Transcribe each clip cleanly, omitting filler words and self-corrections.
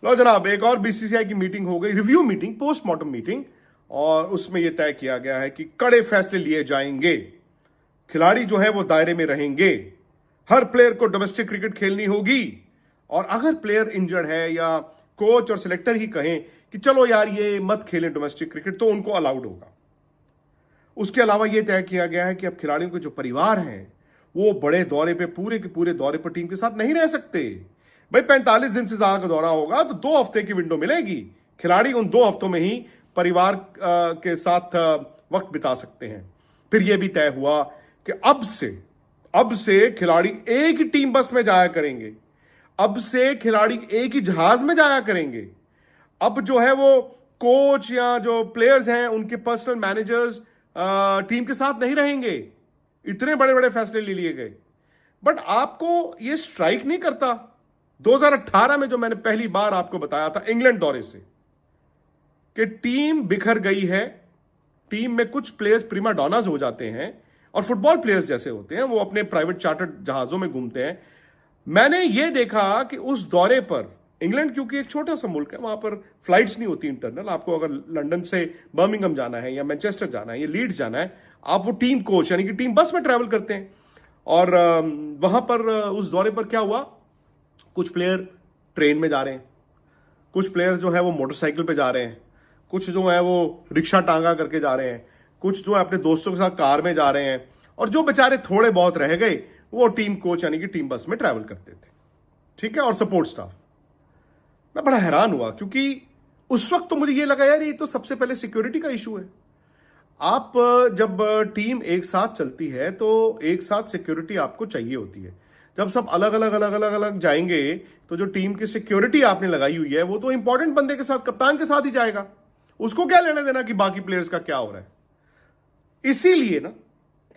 लो जनाब, एक और बीसीसीआई की मीटिंग हो गई, रिव्यू मीटिंग, पोस्टमार्टम मीटिंग, और उसमें यह तय किया गया है कि कड़े फैसले लिए जाएंगे। खिलाड़ी जो है वो दायरे में रहेंगे, हर प्लेयर को डोमेस्टिक क्रिकेट खेलनी होगी, और अगर प्लेयर इंजर्ड है या कोच और सिलेक्टर ही कहें कि चलो यार ये मत खेलें डोमेस्टिक क्रिकेट, तो उनको अलाउड होगा। उसके अलावा यह तय किया गया है कि अब खिलाड़ियों के जो परिवार हैं वो बड़े दौरे पे, पूरे के पूरे दौरे पर टीम के साथ नहीं रह सकते। भाई 45 दिन से ज्यादा का दौरा होगा तो 2 हफ्ते की विंडो मिलेगी। खिलाड़ी उन 2 हफ्तों में ही परिवार के साथ वक्त बिता सकते हैं। फिर यह भी तय हुआ कि अब से खिलाड़ी एक ही टीम बस में जाया करेंगे, अब से खिलाड़ी एक ही जहाज में जाया करेंगे। अब जो है वो कोच या जो प्लेयर्स हैं उनके पर्सनल मैनेजर्स टीम के साथ नहीं रहेंगे। इतने बड़े बड़े फैसले ले लिए गए। बट आपको ये स्ट्राइक नहीं करता 2018 में जो मैंने पहली बार आपको बताया था इंग्लैंड दौरे से, कि टीम बिखर गई है, टीम में कुछ प्लेयर्स प्रीमा डॉनाज हो जाते हैं और फुटबॉल प्लेयर्स जैसे होते हैं, वो अपने प्राइवेट चार्टर्ड जहाजों में घूमते हैं। मैंने ये देखा कि उस दौरे पर इंग्लैंड, क्योंकि एक छोटा सा मुल्क है, वहां पर फ्लाइट्स नहीं होती इंटरनल। आपको अगर लंदन से बर्मिंघम जाना है या मैनचेस्टर जाना है या लीड्स जाना है, आप वो टीम कोच यानी कि टीम बस में ट्रैवल करते हैं। और वहां पर उस दौरे पर क्या हुआ, कुछ प्लेयर ट्रेन में जा रहे हैं, कुछ प्लेयर्स जो है वो मोटरसाइकिल पे जा रहे हैं, कुछ जो है वो रिक्शा टांगा करके जा रहे हैं, कुछ जो है अपने दोस्तों के साथ कार में जा रहे हैं, और जो बेचारे थोड़े बहुत रह गए वो टीम कोच यानी कि टीम बस में ट्रैवल करते थे। ठीक है, और सपोर्ट स्टाफ। मैं बड़ा हैरान हुआ क्योंकि उस वक्त तो मुझे ये लगा यार ये तो सबसे पहले सिक्योरिटी का इशू है। आप जब टीम एक साथ चलती है तो एक साथ सिक्योरिटी आपको चाहिए होती है। जब सब अलग अलग जाएंगे तो जो टीम की सिक्योरिटी आपने लगाई हुई है वो तो इंपॉर्टेंट बंदे के साथ, कप्तान के साथ ही जाएगा। उसको क्या लेना देना कि बाकी प्लेयर्स का क्या हो रहा है। इसीलिए ना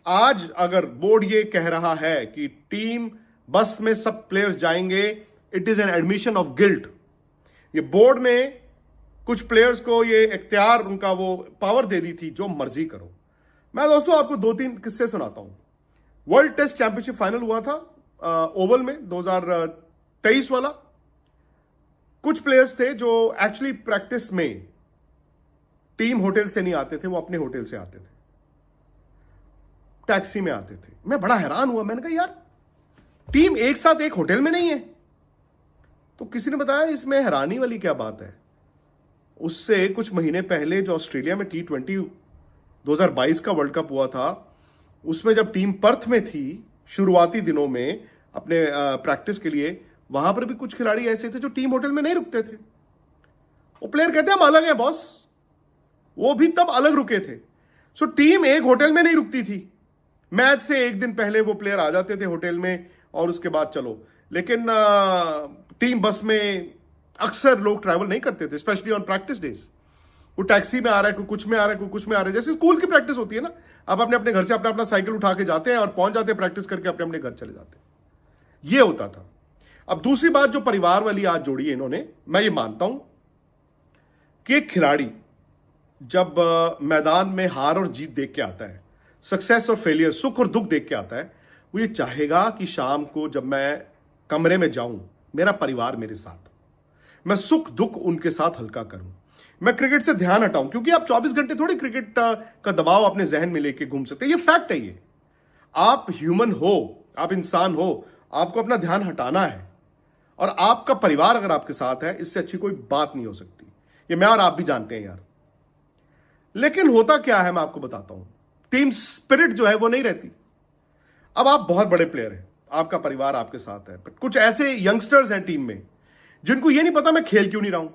आज अगर बोर्ड ये कह रहा है कि टीम बस में सब प्लेयर्स जाएंगे, it is an admission of guilt. ये बोर्ड ने कुछ प्लेयर्स को ये इख्तियार, उनका वो पावर दे दी थी, जो मर्जी करो। मैं दोस्तों आपको 2-3 किस्से सुनाता हूं। वर्ल्ड टेस्ट चैंपियनशिप फाइनल हुआ था ओवल में 2023 वाला। कुछ प्लेयर्स थे जो एक्चुअली प्रैक्टिस में टीम होटल से नहीं आते थे, वो अपने होटल से आते थे, टैक्सी में आते थे। मैं बड़ा हैरान हुआ, मैंने कहा यार टीम एक साथ एक होटल में नहीं है। तो किसी ने बताया इसमें हैरानी वाली क्या बात है। उससे कुछ महीने पहले जो ऑस्ट्रेलिया में T20 2022 का वर्ल्ड कप हुआ था, उसमें जब टीम पर्थ में थी शुरुआती दिनों में अपने प्रैक्टिस के लिए, वहां पर भी कुछ खिलाड़ी ऐसे थे जो टीम होटल में नहीं रुकते थे। वो प्लेयर कहते हैं हम अलग हैं बॉस, वो भी तब अलग रुके थे। सो टीम एक होटल में नहीं रुकती थी, मैच से एक दिन पहले वो प्लेयर आ जाते थे होटल में और उसके बाद चलो। लेकिन टीम बस में अक्सर लोग ट्रैवल नहीं करते थे, स्पेशली ऑन प्रैक्टिस डेज। वो टैक्सी में आ रहा है, कोई कुछ में आ रहा है, कोई कुछ में आ रहा है। जैसे स्कूल की प्रैक्टिस होती है ना, आप अपने अपने घर से अपना अपना साइकिल उठा के जाते हैं और पहुंच जाते हैं, प्रैक्टिस करके अपने अपने घर चले जाते हैं। ये होता था। अब दूसरी बात जो परिवार वाली आज जोड़ी है इन्होंने, मैं ये मानता हूं कि एक खिलाड़ी जब मैदान में हार और जीत देख के आता है, सक्सेस और फेलियर, सुख और दुख देख के आता है, वो ये चाहेगा कि शाम को जब मैं कमरे में जाऊं मेरा परिवार मेरे साथ, मैं सुख दुख उनके साथ हल्का करूं, मैं क्रिकेट से ध्यान हटाऊं। क्योंकि आप 24 घंटे थोड़ी क्रिकेट का दबाव अपने जहन में लेके घूम सकते हैं, ये फैक्ट है। ये आप ह्यूमन हो, आप इंसान हो, आपको अपना ध्यान हटाना है, और आपका परिवार अगर आपके साथ है, इससे अच्छी कोई बात नहीं हो सकती। ये मैं और आप भी जानते हैं यार। लेकिन होता क्या है मैं आपको बताता हूं, टीम स्पिरिट जो है वो नहीं रहती। अब आप बहुत बड़े प्लेयर हैं, आपका परिवार आपके साथ है, बट कुछ ऐसे यंगस्टर्स हैं टीम में जिनको ये नहीं पता मैं खेल क्यों नहीं रहा हूं,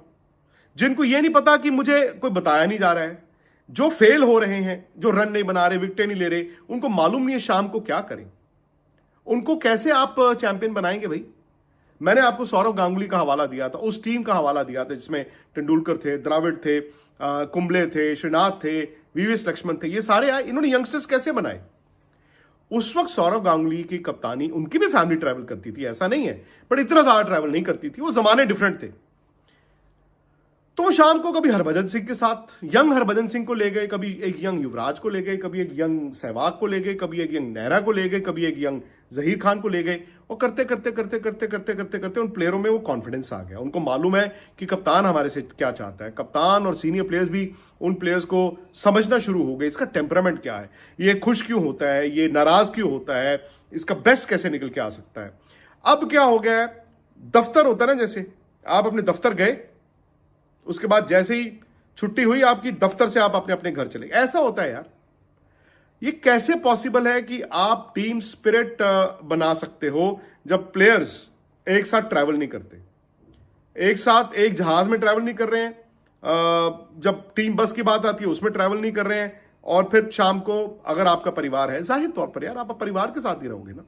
जिनको ये नहीं पता कि मुझे कोई बताया नहीं जा रहा है, जो फेल हो रहे हैं, जो रन नहीं बना रहे, विकेटें नहीं ले रहे, उनको मालूम नहीं है शाम को क्या करें। उनको कैसे आप चैंपियन बनाएंगे भाई। मैंने आपको सौरव गांगुली का हवाला दिया था, उस टीम का हवाला दिया था जिसमें तेंदुलकर थे, द्रविड़ थे, कुंबले थे, श्रीनाथ थे, वीवीएस लक्ष्मण थे, ये सारे आए। इन्होंने यंगस्टर्स कैसे बनाए। उस वक्त सौरव गांगुली की कप्तानी, उनकी भी फैमिली ट्रैवल करती थी, ऐसा नहीं है, पर इतना ज्यादा ट्रैवल नहीं करती थी, वो जमाने डिफरेंट थे। तो शाम को कभी हरभजन सिंह के साथ यंग हरभजन सिंह को ले गए, कभी एक यंग युवराज को ले गए, कभी एक यंग सहवाग को ले गए, कभी एक यंग नेहरा को ले गए, कभी एक यंग जहीर खान को ले गए। और करते करते करते करते करते करते करते उन प्लेयरों में वो कॉन्फिडेंस आ गया। उनको मालूम है कि कप्तान हमारे से क्या चाहता है। कप्तान और सीनियर प्लेयर्स भी उन प्लेयर्स को समझना शुरू हो गए, इसका टेम्परामेंट क्या है, ये खुश क्यों होता है, ये नाराज क्यों होता है, इसका बेस्ट कैसे निकल के आ सकता है। अब क्या हो गया है, दफ्तर होता है ना, जैसे आप अपने दफ्तर गए, उसके बाद जैसे ही छुट्टी हुई आपकी, दफ्तर से आप अपने अपने घर चले गए। ऐसा होता है यार। ये कैसे पॉसिबल है कि आप टीम स्पिरिट बना सकते हो जब प्लेयर्स एक साथ ट्रैवल नहीं करते, एक साथ एक जहाज में ट्रैवल नहीं कर रहे हैं, जब टीम बस की बात आती है उसमें ट्रैवल नहीं कर रहे हैं, और फिर शाम को अगर आपका परिवार है, जाहिर तौर पर यार आप परिवार के साथ ही रहोगे ना।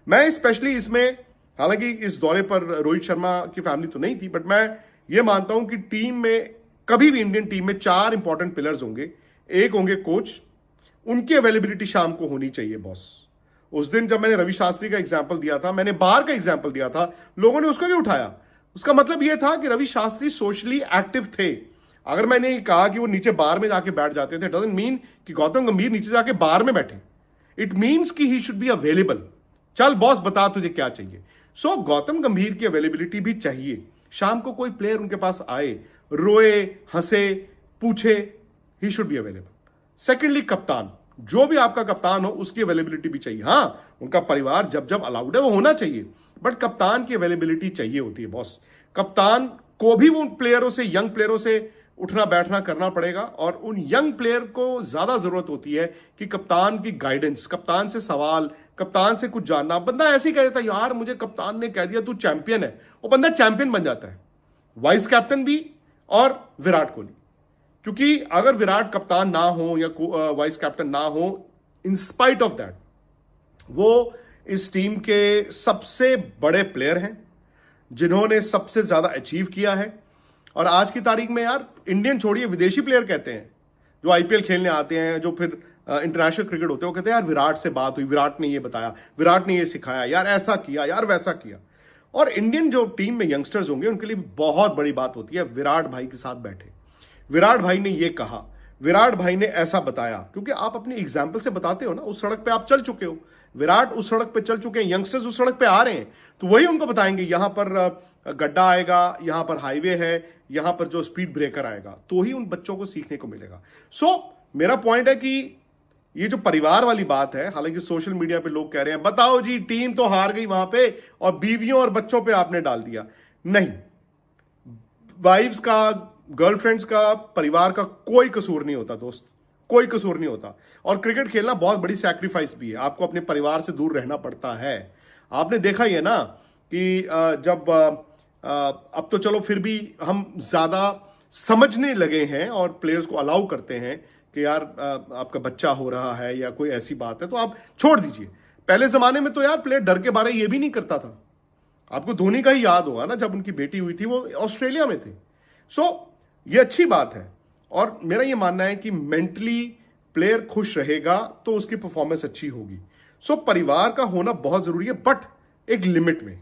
मैं स्पेशली इसमें, हालांकि इस दौरे पर रोहित शर्मा की फैमिली तो नहीं थी, बट मैं ये मानता हूं कि टीम में कभी भी, इंडियन टीम में 4 इंपॉर्टेंट पिलर्स होंगे। एक होंगे कोच, उनकी अवेलेबिलिटी शाम को होनी चाहिए बॉस। उस दिन जब मैंने रवि शास्त्री का एग्जांपल दिया था, मैंने बाहर का एग्जांपल दिया था, लोगों ने उसको भी उठाया। उसका मतलब यह था कि रवि शास्त्री सोशली एक्टिव थे। अगर मैंने कहा कि वो नीचे बार में जाके बैठ जाते थे, डजंट मीन कि गौतम गंभीर नीचे जाके बार में बैठे। इट मीन्स कि ही शुड बी अवेलेबल। चल बॉस बता तुझे क्या चाहिए। सो गौतम गंभीर की अवेलेबिलिटी भी चाहिए। शाम को कोई प्लेयर उनके पास आए, रोए, हंसे, पूछे, he should be available. Secondly कप्तान, जो भी आपका कप्तान हो उसकी अवेलेबिलिटी भी चाहिए। हाँ, उनका परिवार जब जब अलाउड है वो होना चाहिए, बट कप्तान की अवेलेबिलिटी चाहिए होती है बॉस। कप्तान को भी उन प्लेयरों से, यंग प्लेयरों से उठना बैठना करना पड़ेगा, और उन यंग प्लेयर को ज्यादा जरूरत होती है कि कप्तान की गाइडेंस, कप्तान से सवाल, कप्तान से कुछ जानना। बंदा ऐसे ही कह देता है यार मुझे कप्तान ने कह दिया तू चैंपियन है, वो बंदा चैंपियन बन जाता है। वाइस कैप्टन भी और विराट कोहली, क्योंकि अगर विराट कप्तान ना हो या वाइस कैप्टन ना हो, इन स्पाइट ऑफ दैट वो इस टीम के सबसे बड़े प्लेयर हैं, जिन्होंने सबसे ज्यादा अचीव किया है। और आज की तारीख में यार, इंडियन छोड़िए, विदेशी प्लेयर कहते हैं जो आईपीएल खेलने आते हैं, जो फिर इंटरनेशनल क्रिकेट होते हैं, वो कहते हैं यार विराट से बात हुई, विराट ने ये बताया, विराट ने ये सिखाया, यार ऐसा किया, यार वैसा किया। और इंडियन जो टीम में यंगस्टर्स होंगे उनके लिए बहुत बड़ी बात होती है विराट भाई के साथ बैठे, विराट भाई ने ये कहा, विराट भाई ने ऐसा बताया, क्योंकि आप अपनी एग्जाम्पल से बताते हो ना। उस सड़क पे आप चल चुके हो, विराट उस सड़क पे चल चुके हैं, यंगस्टर्स उस सड़क पे आ रहे हैं, तो वही उनको बताएंगे यहां पर गड्ढा आएगा, यहां पर हाईवे है, यहां पर जो स्पीड ब्रेकर आएगा, तो ही उन बच्चों को सीखने को मिलेगा। सो मेरा पॉइंट है कि ये जो परिवार वाली बात है, हालांकि सोशल मीडिया पे लोग कह रहे हैं बताओ जी टीम तो हार गई वहां पे और बीवियों और बच्चों पे आपने डाल दिया। नहीं, वाइफ्स का, गर्लफ्रेंड्स का, परिवार का कोई कसूर नहीं होता दोस्त, कोई कसूर नहीं होता। और क्रिकेट खेलना बहुत बड़ी सैक्रिफाइस भी है, आपको अपने परिवार से दूर रहना पड़ता है। आपने देखा ही है ना कि जब अब तो चलो फिर भी हम ज्यादा समझने लगे हैं और प्लेयर्स को अलाउ करते हैं कि यार आपका बच्चा हो रहा है या कोई ऐसी बात है तो आप छोड़ दीजिए। पहले जमाने में तो यार प्लेयर डर के बारे ये भी नहीं करता था। आपको धोनी का ही याद होगा ना, जब उनकी बेटी हुई थी वो ऑस्ट्रेलिया में थे। सो ये अच्छी बात है, और मेरा ये मानना है कि मेंटली प्लेयर खुश रहेगा तो उसकी परफॉर्मेंस अच्छी होगी। सो परिवार का होना बहुत जरूरी है, बट एक लिमिट में।